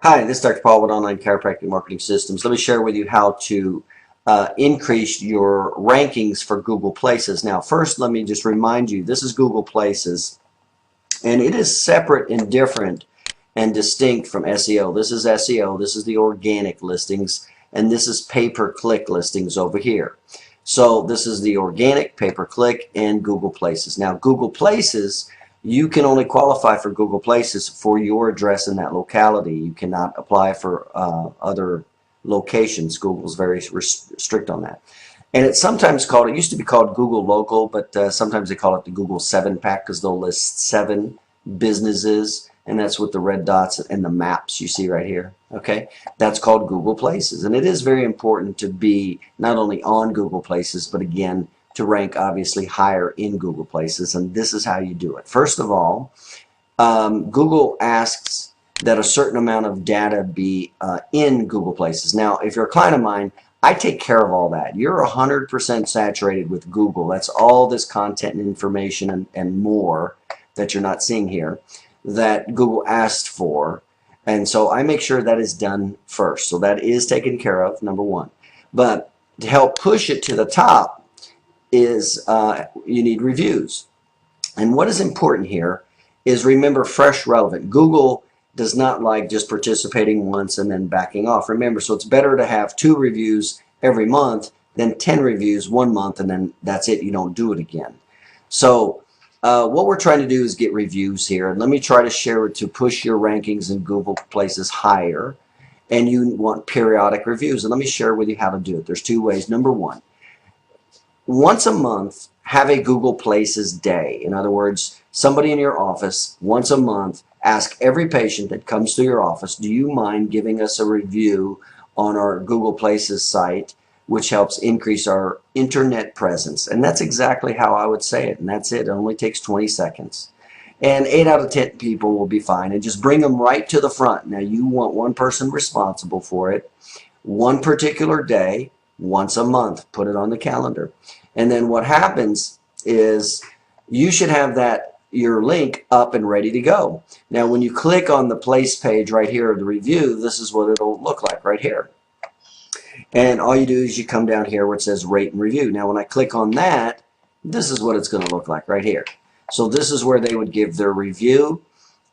Hi, this is Dr. Paul with Online Chiropractic Marketing Systems. Let me share with you how to increase your rankings for Google Places. Now, first, let me just remind you, this is Google Places, and it is separate and different and distinct from SEO. This is SEO, this is the organic listings, and this is pay-per-click listings over here. So this is the organic, pay-per-click, and Google Places. Now, Google Places, you can only qualify for Google Places for your address in that locality. You cannot apply for other locations. Google's very strict on that. And it's sometimes called, it used to be called Google Local, but sometimes they call it the Google 7-pack because they'll list 7 businesses, and that's with the red dots and the maps you see right here. Okay, that's called Google Places, and it is very important to be not only on Google Places, but again, to rank obviously higher in Google Places, and this is how you do it. First of all, Google asks that a certain amount of data be in Google Places. Now, if you're a client of mine, I take care of all that. You're 100% saturated with Google. That's all this content and information and more that you're not seeing here that Google asked for. And so I make sure that is done first. So that is taken care of, number one. But to help push it to the top is you need reviews. And what is important here is remember fresh, relevant. Google does not like just participating once and then backing off. Remember, so it's better to have 2 reviews every month than 10 reviews one month and then that's it, you don't do it again. So what we're trying to do is get reviews here. And let me try to share it to push your rankings in Google Places higher. And you want periodic reviews. And let me share with you how to do it. There's 2 ways. Number one, once a month, have a Google Places day. In other words, somebody in your office, once a month, ask every patient that comes to your office, do you mind giving us a review on our Google Places site, which helps increase our internet presence. And that's exactly how I would say it, and that's it. It only takes 20 seconds. And 8 out of 10 people will be fine, and just bring them right to the front. Now, you want one person responsible for it, one particular day, once a month. Put it on the calendar. And then what happens is you should have your link up and ready to go. Now, when you click on the place page right here of the review, this is what it'll look like right here. And all you do is you come down here where it says rate and review. Now, when I click on that, this is what it's going to look like right here. So this is where they would give their review.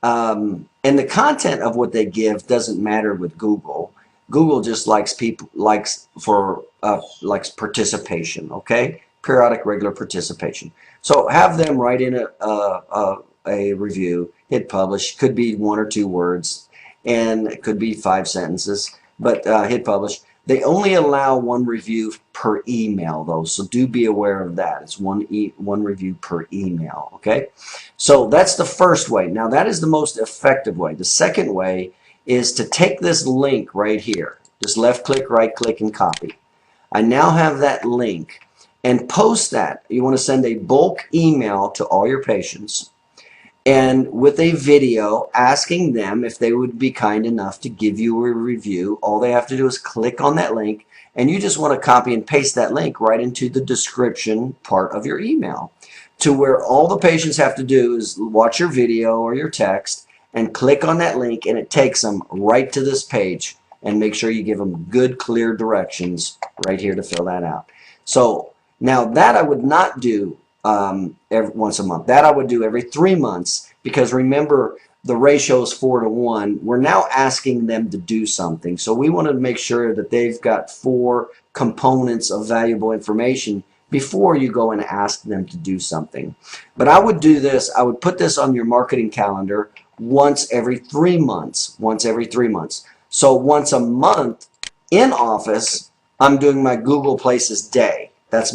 And the content of what they give doesn't matter with Google. Google just likes participation, okay? Periodic, regular participation. So have them write in a review, hit publish. Could be 1 or 2 words, and it could be 5 sentences, but hit publish. They only allow 1 review per email, though, so do be aware of that. It's one review per email, okay? So that's the first way. Now, that is the most effective way. The second way is to take this link right here. Just left-click, right-click, and copy. I now have that link, and post that. You want to send a bulk email to all your patients, and with a video asking them if they would be kind enough to give you a review. All they have to do is click on that link, and you just want to copy and paste that link right into the description part of your email, to where all the patients have to do is watch your video or your text and click on that link, and it takes them right to this page. And make sure you give them good, clear directions right here to fill that out. So now that I would not do once a month. That I would do every 3 months, because remember, the ratio is 4 to 1. We're now asking them to do something. So we want to make sure that they've got 4 components of valuable information before you go and ask them to do something. But I would do this. I would put this on your marketing calendar once every 3 months. Once every 3 months. So once a month in office, I'm doing my Google Places day. That's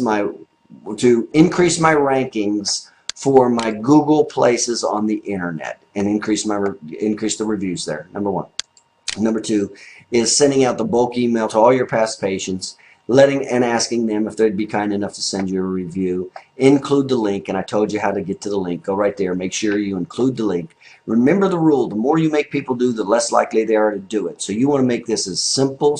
to increase my rankings for my Google Places on the internet and increase the reviews there. Number 1. Number 2 is sending out the bulk email to all your past patients, and asking them if they'd be kind enough to send you a review. Include the link, and I told you how to get to the link. Go right there. Make sure you include the link. Remember the rule: the more you make people do, the less likely they are to do it. So you want to make this as simple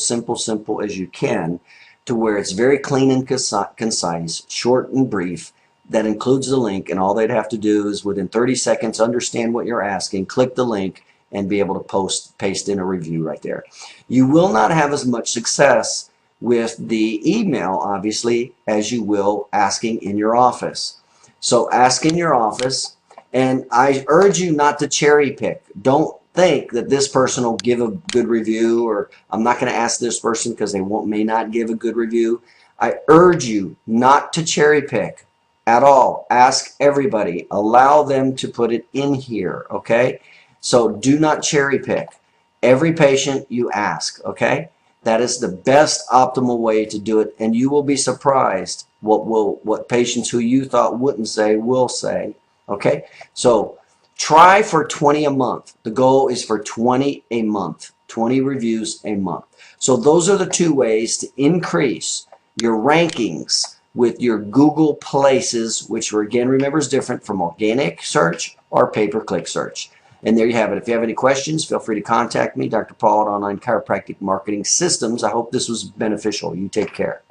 as you can, to where it's very clean and concise, short and brief, that includes the link, and all they'd have to do is within 30 seconds understand what you're asking, click the link, and be able to paste in a review right there. You will not have as much success with the email, obviously, as you will asking in your office. So ask in your office, and I urge you not to cherry pick. Don't think that this person will give a good review, or I'm not going to ask this person because they may not give a good review. I urge you not to cherry pick at all. Ask everybody. Allow them to put it in here, okay? So do not cherry pick. Every patient you ask, okay? That is the best optimal way to do it, and you will be surprised what patients who you thought wouldn't say will say, okay? So try for 20 a month. The goal is for 20 a month, 20 reviews a month. So those are the two ways to increase your rankings with your Google Places, which again, remember, is different from organic search or pay-per-click search. And there you have it. If you have any questions, feel free to contact me, Dr. Paul at Online Chiropractic Marketing Systems. I hope this was beneficial. You take care.